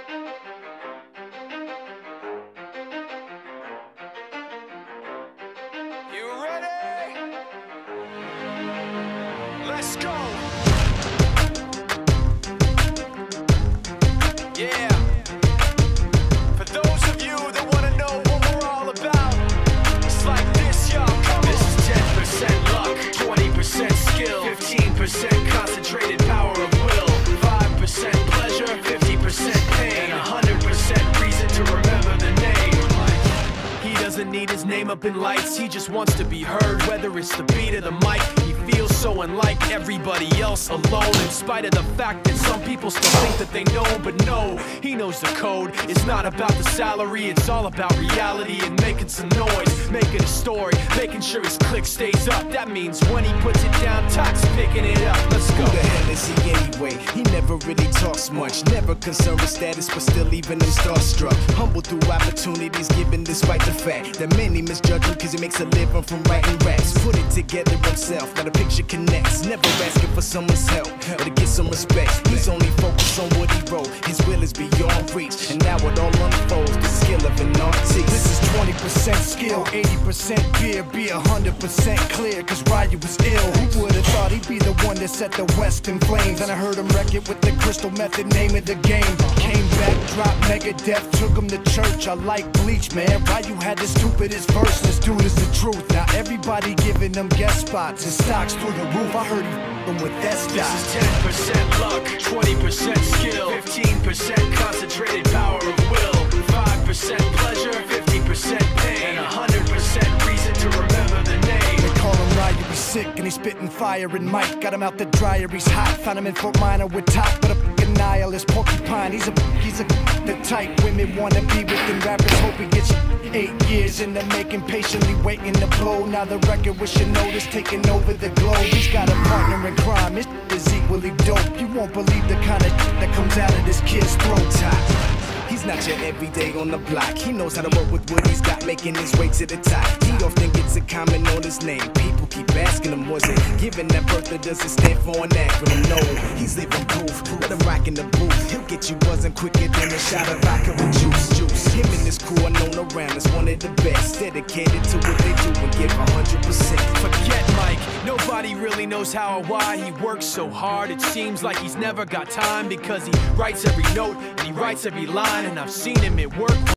You ready? Let's go. Yeah. For those of you that want to know what we're all about, it's like this, y'all. Come on. This is 10% luck, 20% skill, 15% concentrated power of will, 5% pleasure, 50% pain, and 100% reason to remember the name. He doesn't need his name up in lights, he just wants to be heard, whether it's the beat of the mic. He feels so unlike everybody else, alone, in spite of the fact that some people still think that they know. But no, he knows the code. It's not about the salary, it's all about reality and making some noise, making a story, making sure his click stays up. That means when he puts it down, Tox picking it up. Let's go. Who the hell is he anyway? He never really talks much, never concerned with status, but still leaving them starstruck. Humble through opportunities given despite the fact that many misjudge him cause he makes a living from writing raps. Put it together himself, now the picture connects. Never asking for someone's help or to get some respect. He's only focused on what he wrote. His will is beyond reach, and now it all unfolds. The skill of an artist. This is 20% skill, 80% fear. Be 100% clear, cause Ryu was ill. Who would've thought he'd be the one that set the West in flames? And I heard him wreck it with the Crystal Method, name of the game. Came back, dropped Megadeth, took him to church. I like Bleach, man. Ryu had the stupidest verse. This dude is the truth. Now everybody giving them guest spots and stocks through the roof. I heard he f***ing with that stock. This is 10% luck, 20% skill, 15% concentrated power of will, 5% pleasure, 50% pain, and 100% reason to remember the name. They call him Ryu, he's sick and he's spitting fire and Mike got him out the dryer, he's hot. Found him in Fort Minor with top, but a f***ing nihilist porcupine. He's the type women wanna be with, and rappers hope he gets 8 years in the making, patiently waiting to blow. Now the record with your notice taking over the globe. He's got a partner in crime, his is equally dope. You won't believe the kind of that comes out of this kid's throat. He's not your everyday on the block. He knows how to work with what he's got, making his way to the top. He often gets a comment on his name. People keep asking him, was it given that birth or does it stand for an acronym? No, he's living proof. Let him rock in the booth. He'll get you buzzing quicker than a shot of vodka with juice. Him and his crew are known around as one of the best, dedicated to what they do and give 100%. Forget Mike, nobody really knows how or why he works so hard. It seems like he's never got time because he writes every note and he writes every line, and I've seen him at work.